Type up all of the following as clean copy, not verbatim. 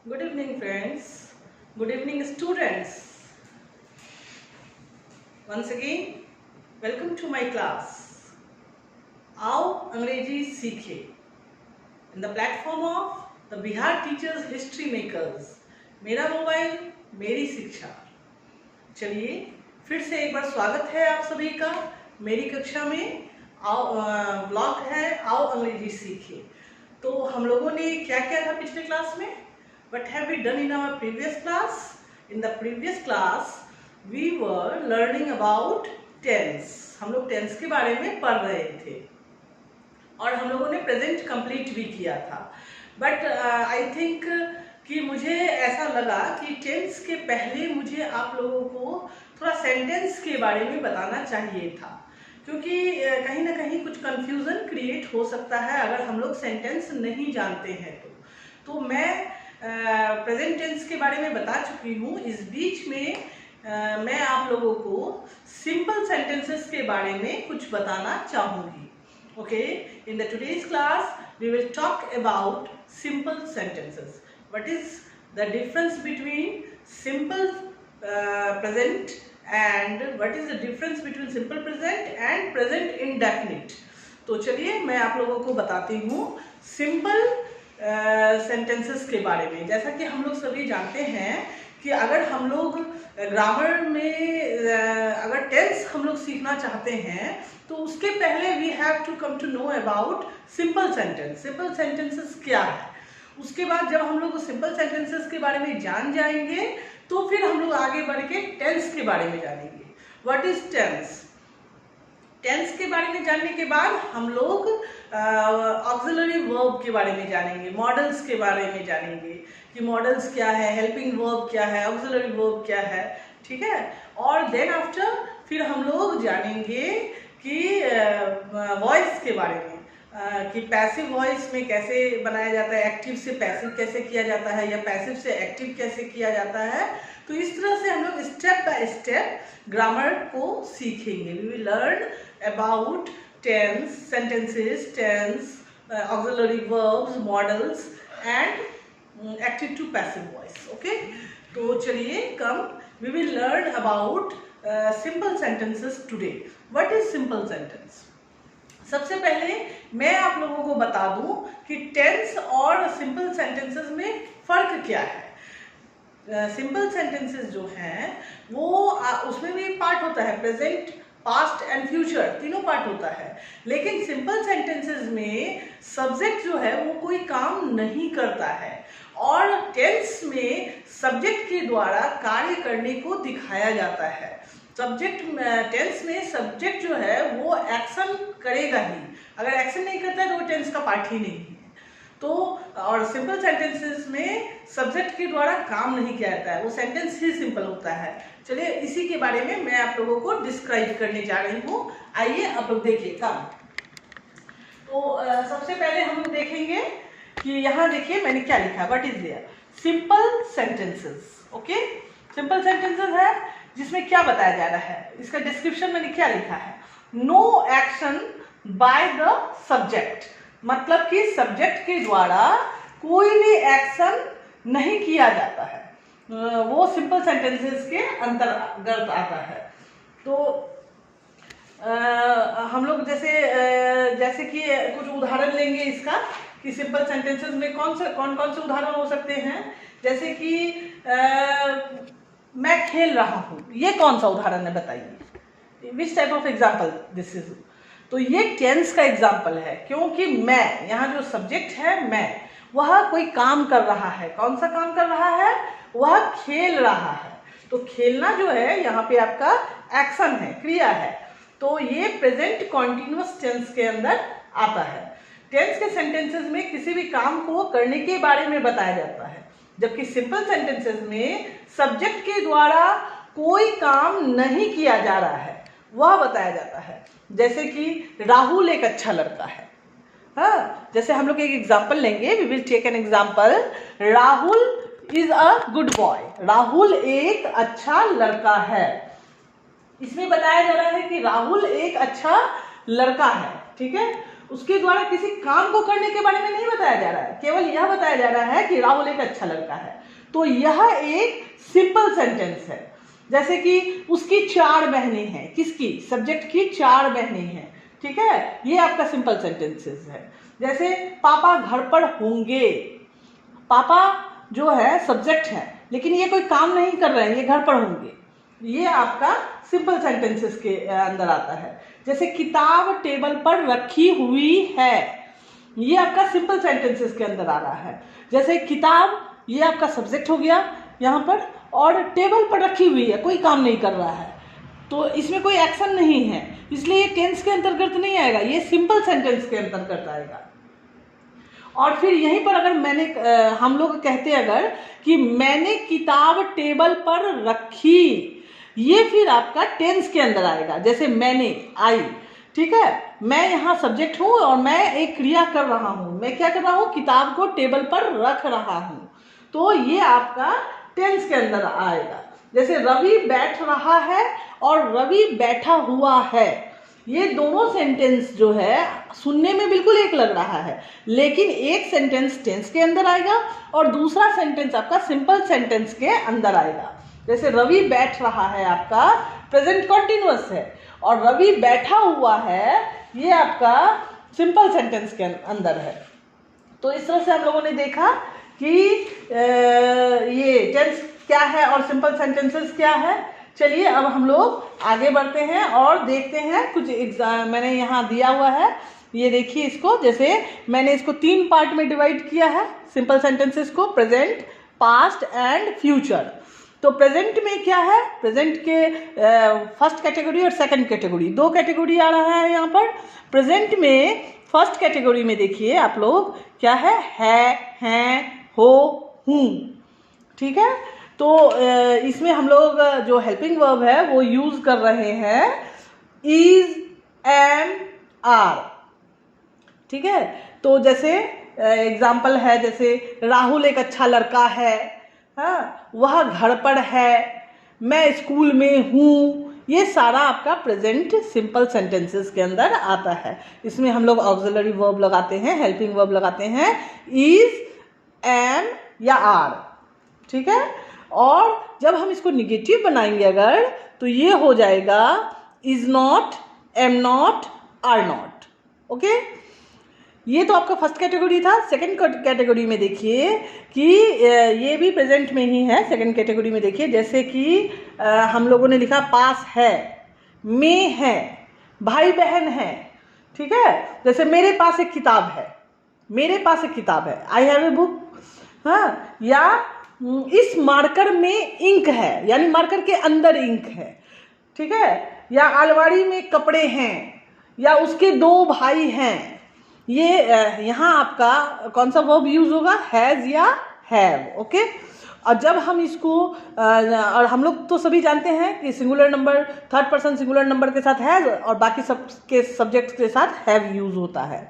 Good evening, friends. Good evening, students. Once again, welcome to my class. आओ अंग्रेजी सीखे in the platform of the Bihar Teachers History Makers. मेरा mobile मेरी शिक्षा। चलिए फिर से एक बार स्वागत है आप सभी का मेरी कक्षा में। आओ ब्लॉग है आओ अंग्रेजी सीखे। तो हम लोगों ने क्या किया था पिछले क्लास में? What have we done in our previous class? In the previous class, we were learning about tense. हम लोग टेंस के बारे में पढ़ रहे थे और हम लोगों ने प्रेजेंट कंप्लीट भी किया था। बट आई थिंक कि मुझे ऐसा लगा कि टेंस के पहले मुझे आप लोगों को थोड़ा सेंटेंस के बारे में बताना चाहिए था, क्योंकि कहीं ना कहीं कुछ कंफ्यूजन क्रिएट हो सकता है अगर हम लोग सेंटेंस नहीं जानते हैं तो मैं प्रेजेंट टेंस के बारे में बता चुकी हूँ। इस बीच में मैं आप लोगों को सिंपल सेंटेंसेस के बारे में कुछ बताना चाहूँगी। Okay, in the today's class we will talk about simple sentences. What is the difference between simple present and what is the difference between simple present and present indefinite. तो चलिए मैं आप लोगों को बताती हूँ सिंपल सेंटेंसेस के बारे में। जैसा कि हम लोग सभी जानते हैं कि अगर हम लोग ग्रामर में अगर टेंस हम लोग सीखना चाहते हैं तो उसके पहले we have to come to know about simple sentence. Simple sentences क्या है, उसके बाद जब हम लोग सिंपल सेंटेंसेस के बारे में जान जाएंगे तो फिर हम लोग आगे बढ़ के टेंस के बारे में जानेंगे। What is tense? टेंस के बारे में जानने के बाद हम लोग ऑक्सिलरी वर्ब के बारे में जानेंगे, मॉडल्स के बारे में जानेंगे कि मॉडल्स क्या है, हेल्पिंग वर्ब क्या है, ऑक्सिलरी वर्ब क्या है, ठीक है। और देन आफ्टर फिर हम लोग जानेंगे कि वॉइस के बारे में कि पैसिव वॉइस में कैसे बनाया जाता है, एक्टिव से पैसिव कैसे किया जाता है या पैसिव से एक्टिव कैसे किया जाता है। तो इस तरह से हम लोग स्टेप बाय स्टेप ग्रामर को सीखेंगे। We will learn about tense, sentences, tense, auxiliary verbs, models and active to passive voice. Okay, तो चलिए we will learn about simple sentences today. What is simple sentence? सबसे पहले मैं आप लोगों को बता दूं कि टेंस और सिंपल सेंटेंसेस में फर्क क्या है। सिंपल सेंटेंसेस जो हैं वो उसमें भी पार्ट होता है, प्रेजेंट, पास्ट एंड फ्यूचर, तीनों पार्ट होता है। लेकिन सिंपल सेंटेंसेस में सब्जेक्ट जो है वो कोई काम नहीं करता है और टेंस में सब्जेक्ट के द्वारा कार्य करने को दिखाया जाता है। सब्जेक्ट टेंस में सब्जेक्ट जो है वो एक्शन करेगा ही, अगर एक्शन नहीं करता है तो वो टेंस का पार्ट ही नहीं है। तो और सिंपल सेंटेंसेस में सब्जेक्ट के द्वारा काम नहीं किया जाता है, वो सेंटेंस ही सिंपल होता है। चलिए इसी के बारे में मैं आप लोगों को डिस्क्राइब करने जा रही हूँ। आइए आप लोग देखिए काम। तो सबसे पहले हम लोग देखेंगे कि यहाँ देखिए मैंने क्या लिखा है। What is there? Simple sentences. Okay, simple sentences है जिसमें क्या बताया जा रहा है। इसका डिस्क्रिप्शन मैंने क्या लिखा है? No action by the subject, मतलब कि सब्जेक्ट के द्वारा कोई भी एक्शन नहीं किया जाता है, वो सिंपल सेंटेंसेस के अंतर्गत आता है। तो हम लोग जैसे कि कुछ उदाहरण लेंगे इसका कि सिंपल सेंटेंसेस में कौन कौन से उदाहरण हो सकते हैं। जैसे कि मैं खेल रहा हूँ, ये कौन सा उदाहरण है बताइए? Which type of example this is? तो ये टेंस का एग्जाम्पल है, क्योंकि मैं, यहाँ जो सब्जेक्ट है मैं, वह कोई काम कर रहा है। कौन सा काम कर रहा है? वह खेल रहा है। तो खेलना जो है यहाँ पे आपका एक्शन है, क्रिया है। तो ये प्रेजेंट कॉन्टिन्यूअस टेंस के अंदर आता है। टेंस के सेंटेंसेस में किसी भी काम को करने के बारे में बताया जाता है, जबकि सिंपल सेंटेंसेस में सब्जेक्ट के द्वारा कोई काम नहीं किया जा रहा है, वह बताया जाता है। जैसे कि राहुल एक अच्छा लड़का है। हाँ, जैसे हम लोग एक एग्जाम्पल लेंगे, we will take an example. Rahul is a good boy. Rahul एक अच्छा लड़का है। इसमें बताया जा रहा है कि राहुल एक अच्छा लड़का है, ठीक है। उसके द्वारा किसी काम को करने के बारे में नहीं बताया जा रहा है, केवल यह बताया जा रहा है कि राहुल एक अच्छा लड़का है। तो यह एक सिंपल सेंटेंस है। जैसे कि उसकी 4 बहनें हैं, किसकी, सब्जेक्ट की 4 बहनें हैं, ठीक है, ये आपका सिंपल सेंटेंसेस है। जैसे पापा घर पर होंगे, पापा जो है सब्जेक्ट है, लेकिन ये कोई काम नहीं कर रहे हैं, ये घर पर होंगे, ये आपका सिंपल सेंटेंसेस के अंदर आता है। जैसे किताब टेबल पर रखी हुई है, ये आपका सिंपल सेंटेंसेस के अंदर आ रहा है। जैसे किताब, ये आपका सब्जेक्ट हो गया यहाँ पर, और टेबल पर रखी हुई है, कोई काम नहीं कर रहा है, तो इसमें कोई एक्शन नहीं है, इसलिए ये टेंस के अंतर्गत नहीं आएगा, ये सिंपल सेंटेंस के अंतर्गत आएगा। और फिर यहीं पर अगर मैंने हम लोग कहते अगर कि मैंने किताब टेबल पर रखी, ये फिर आपका टेंस के अंदर आएगा। जैसे मैंने, आई, ठीक है, मैं यहाँ सब्जेक्ट हूँ और मैं एक क्रिया कर रहा हूँ, मैं क्या कर रहा हूँ, किताब को टेबल पर रख रहा हूँ, तो ये आपका टेंस के अंदर आएगा। जैसे रवि बैठ रहा है और रवि बैठा हुआ है, ये दोनों सेंटेंस जो है सुनने में बिल्कुल एक लग रहा है, लेकिन एक सेंटेंस टेंस के अंदर आएगा और दूसरा सेंटेंस आपका सिंपल सेंटेंस के अंदर आएगा। जैसे रवि बैठ रहा है आपका प्रेजेंट कॉन्टिन्यूअस है, और रवि बैठा हुआ है ये आपका सिंपल सेंटेंस के अंदर है। तो इस तरह से हम लोगों ने देखा कि ये टेंस क्या है और सिंपल सेंटेंसेस क्या है। चलिए अब हम लोग आगे बढ़ते हैं और देखते हैं कुछ एग्जाम मैंने यहाँ दिया हुआ है, ये देखिए इसको। जैसे मैंने इसको 3 पार्ट में डिवाइड किया है सिंपल सेंटेंसेस को, प्रेजेंट, पास्ट एंड फ्यूचर। तो प्रेजेंट में क्या है, प्रेजेंट के फर्स्ट कैटेगरी और सेकंड कैटेगरी, 2 कैटेगरी आ रहा है यहाँ पर। प्रेजेंट में फर्स्ट कैटेगरी में देखिए आप लोग क्या है, हैं, हो, हूँ, ठीक है। तो इसमें हम लोग जो हेल्पिंग वर्ब है वो यूज कर रहे हैं इज, एम, आर, ठीक है। तो जैसे एग्जाम्पल है, जैसे राहुल एक अच्छा लड़का है, हाँ, वह घर पर है, मैं स्कूल में हूँ, ये सारा आपका प्रेजेंट सिंपल सेंटेंसेस के अंदर आता है। इसमें हम लोग ऑक्सिलरी वर्ब लगाते हैं, हेल्पिंग वर्ब लगाते हैं इज, एम या आर, ठीक है। और जब हम इसको निगेटिव बनाएंगे अगर, तो ये हो जाएगा is not, am not, are not, okay. ये तो आपका फर्स्ट कैटेगरी था। सेकंड कैटेगरी में देखिए कि ये भी प्रेजेंट में ही है। सेकंड कैटेगरी में देखिए जैसे कि हम लोगों ने लिखा पास है, में है, भाई बहन है, ठीक है। जैसे मेरे पास एक किताब है, मेरे पास एक किताब है, आई हैव ए बुक, हाँ। या इस मार्कर में इंक है, यानी मार्कर के अंदर इंक है, ठीक है। या अलमारी में कपड़े हैं, या उसके 2 भाई हैं। ये यहाँ आपका कौन सा वर्ब यूज होगा, हैज़ या हैव, ओके। और जब हम इसको और हम लोग तो सभी जानते हैं कि singular number, third person singular number के साथ हैज़ और बाकी सब के सब्जेक्ट के साथ हैव यूज होता है,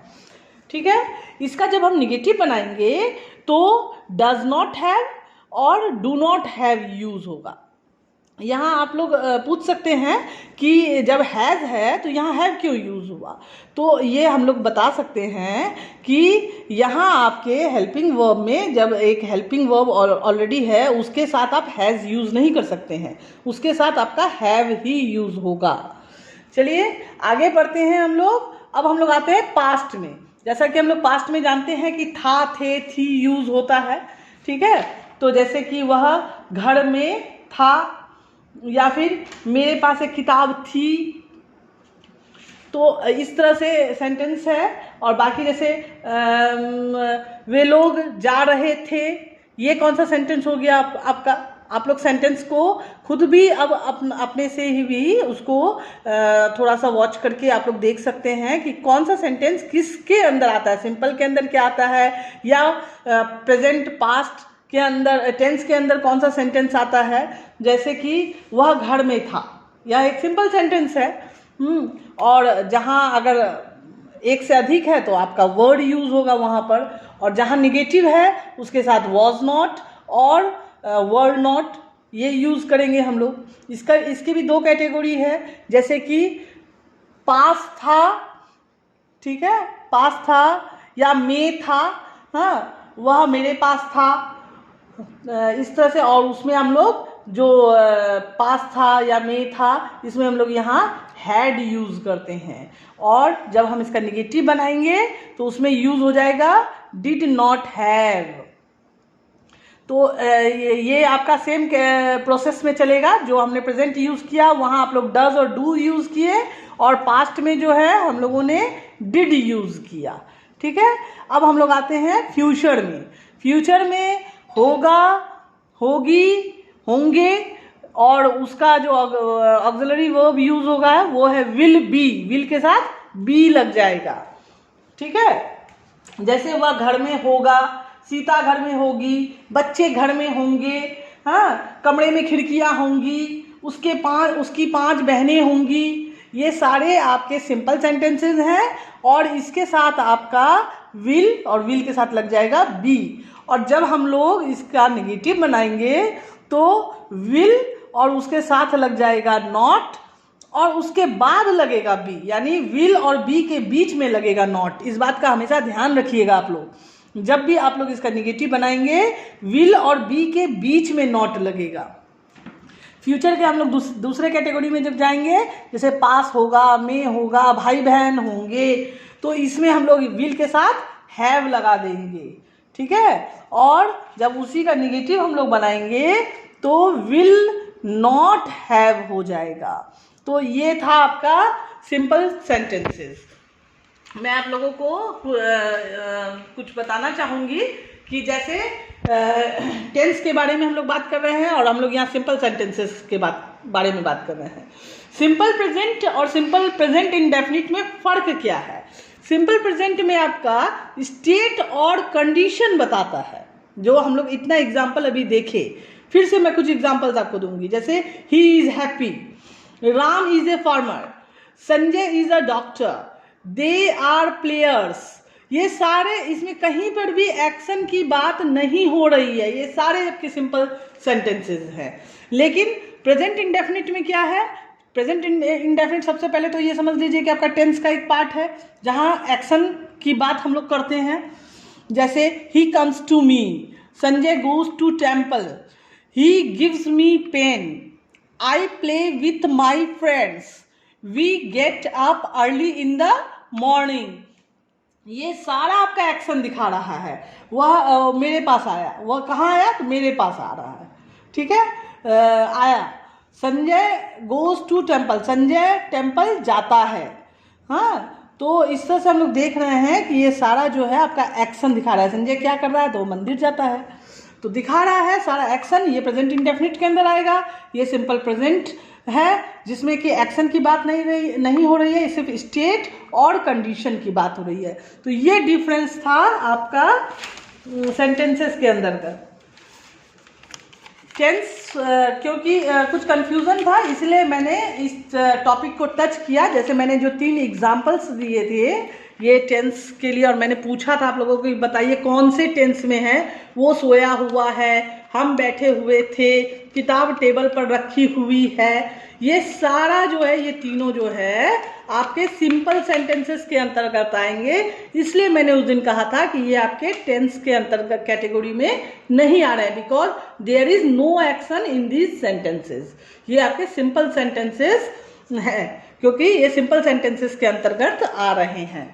ठीक है। इसका जब हम निगेटिव बनाएंगे तो डज नॉट हैव और डू नॉट हैव यूज होगा। यहाँ आप लोग पूछ सकते हैं कि जब हैज़ है तो यहाँ हैव क्यों यूज़ हुआ। तो ये हम लोग बता सकते हैं कि यहाँ आपके हेल्पिंग वर्ब में जब एक हेल्पिंग वर्ब ऑलरेडी है उसके साथ आप हैज़ यूज़ नहीं कर सकते हैं, उसके साथ आपका हैव ही यूज़ होगा। चलिए आगे बढ़ते हैं हम लोग। अब हम लोग आते हैं पास्ट में। जैसा कि हम लोग पास्ट में जानते हैं कि था, थे, थी यूज़ होता है, ठीक है। तो जैसे कि वह घर में था, या फिर मेरे पास एक किताब थी, तो इस तरह से सेंटेंस है। और बाकी जैसे वे लोग जा रहे थे, ये कौन सा सेंटेंस हो गया आपका। आप लोग सेंटेंस को खुद भी अब अपने से ही भी उसको थोड़ा सा वॉच करके आप लोग देख सकते हैं कि कौन सा सेंटेंस किसके अंदर आता है, सिंपल के अंदर क्या आता है, या प्रेजेंट पास्ट के अंदर, टेंस के अंदर कौन सा सेंटेंस आता है। जैसे कि वह घर में था, यह एक सिंपल सेंटेंस है। और जहाँ अगर एक से अधिक है तो आपका वर्ड यूज होगा वहाँ पर, और जहाँ निगेटिव है उसके साथ वॉज नॉट और वर्ड नॉट ये यूज करेंगे हम लोग। इसकी भी 2 कैटेगरी है, जैसे कि पास था, ठीक है, पास था या में था, हाँ वह मेरे पास था, इस तरह से। और उसमें हम लोग जो पास था या में था, इसमें हम लोग यहाँ हैड यूज़ करते हैं। और जब हम इसका निगेटिव बनाएंगे तो उसमें यूज़ हो जाएगा डिड नॉट हैव। तो ये आपका सेम प्रोसेस में चलेगा। जो हमने प्रेजेंट यूज़ किया वहाँ आप लोग डज और डू यूज़ किए, और पास्ट में जो है हम लोगों ने डिड यूज़ किया, ठीक है। अब हम लोग आते हैं फ्यूचर में। फ्यूचर में होगा, होगी, होंगे, और उसका जो ऑक्सिलरी वर्ब यूज़ होगा वो है विल बी। विल के साथ बी लग जाएगा, ठीक है। जैसे वह घर में होगा, सीता घर में होगी, बच्चे घर में होंगे, हाँ कमरे में खिड़कियां होंगी, उसकी 5 बहनें होंगी। ये सारे आपके सिंपल सेंटेंसेस हैं, और इसके साथ आपका विल, और विल के साथ लग जाएगा बी। और जब हम लोग इसका नेगेटिव बनाएंगे तो विल और उसके साथ लग जाएगा नॉट, और उसके बाद लगेगा बी, यानी विल और बी के बीच में लगेगा नॉट। इस बात का हमेशा ध्यान रखिएगा आप लोग। जब भी आप लोग इसका नेगेटिव बनाएंगे विल और बी के बीच में नॉट लगेगा। फ्यूचर के हम लोग दूसरे कैटेगरी में जब जाएंगे, जैसे पास होगा, में होगा, भाई बहन होंगे, तो इसमें हम लोग विल के साथ हैव लगा देंगे, ठीक है। और जब उसी का नेगेटिव हम लोग बनाएंगे तो विल नॉट हैव हो जाएगा। तो ये था आपका सिंपल सेंटेंसेस। मैं आप लोगों को कुछ बताना चाहूँगी कि जैसे टेंस के बारे में हम लोग बात कर रहे हैं, और हम लोग यहाँ सिंपल सेंटेंसेस के बारे में बात कर रहे हैं। सिंपल प्रेजेंट और सिंपल प्रेजेंट इंडेफिनिट में फ़र्क क्या है? सिंपल प्रेजेंट में आपका स्टेट और कंडीशन बताता है, जो हम लोग इतना एग्जाम्पल अभी देखे। फिर से मैं कुछ एग्जाम्पल्स आपको दूंगी, जैसे he is happy, Ram is a farmer, Sanjay is a doctor, they are players. ये सारे, इसमें कहीं पर भी एक्शन की बात नहीं हो रही है, ये सारे आपके सिंपल सेंटेंसेस हैं। लेकिन प्रेजेंट इंडेफिनिट में क्या है? प्रेजेंट इंडेफिनिट सबसे पहले तो ये समझ लीजिए कि आपका टेंस का एक पार्ट है, जहाँ एक्शन की बात हम लोग करते हैं। जैसे he comes to me, Sanjay goes to temple, he gives me pen, I play with my friends, we get up early in the morning. ये सारा आपका एक्शन दिखा रहा है। वह मेरे पास आया, वह कहाँ आया? तो मेरे पास आ रहा है, ठीक है। आया, Sanjay goes to temple, Sanjay temple जाता है, हाँ। तो इस तरह से हम लोग देख रहे हैं कि ये सारा जो है आपका एक्शन दिखा रहा है। संजय क्या कर रहा है? तो मंदिर जाता है, तो दिखा रहा है सारा एक्शन। ये प्रेजेंट इंडेफिनिट के अंदर आएगा। ये सिंपल प्रेजेंट है, जिसमें कि एक्शन की बात नहीं हो रही है, सिर्फ स्टेट और कंडीशन की बात हो रही है। तो ये डिफरेंस था आपका सेंटेंसेस के अंदर का। टेंस क्योंकि कुछ कंफ्यूजन था, इसलिए मैंने इस टॉपिक को टच किया। जैसे मैंने जो 3 एग्जाम्पल्स दिए थे ये टेंस के लिए, और मैंने पूछा था आप लोगों को बताइए कौन से टेंस में है। वो सोया हुआ है, हम बैठे हुए थे, किताब टेबल पर रखी हुई है। ये सारा जो है, ये तीनों जो है आपके सिंपल सेंटेंसेस के अंतर्गत आएंगे। इसलिए मैंने उस दिन कहा था कि ये आपके टेंस के अंतर्गत कैटेगरी में नहीं आ रहे हैं, because there is no action in these sentences. ये आपके सिंपल सेंटेंसेस हैं, क्योंकि ये सिंपल सेंटेंसेस के अंतर्गत आ रहे हैं।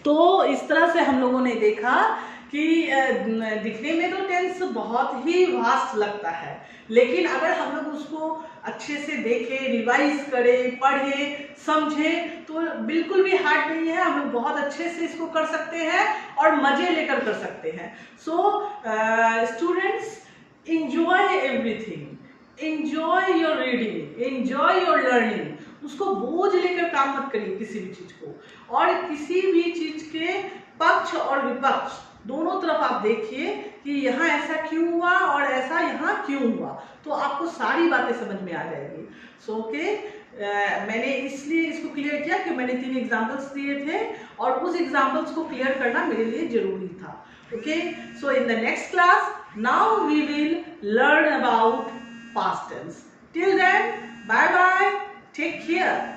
तो इस तरह से हम लोगों ने देखा कि दिखने में तो टेंस बहुत ही वास्ट लगता है, लेकिन अगर हम लोग उसको अच्छे से देखें, रिवाइज करें, पढ़ें, समझें, तो बिल्कुल भी हार्ड नहीं है। हम लोग बहुत अच्छे से इसको कर सकते हैं और मजे लेकर कर सकते हैं। So students, enjoy everything, enjoy your reading, enjoy your learning। उसको बोझ लेकर काम मत करिए किसी भी चीज को, और किसी भी चीज के पक्ष और विपक्ष दोनों तरफ आप देखिए कि यहाँ ऐसा क्यों हुआ और ऐसा यहाँ क्यों हुआ, तो आपको सारी बातें समझ में आ जाएगी। सो मैंने इसलिए इसको क्लियर किया कि मैंने 3 एग्जाम्पल्स दिए थे, और उस एग्जाम्पल्स को क्लियर करना मेरे लिए जरूरी था। Okay, so in the next class now we will learn about past tense. Till then, bye bye, take care.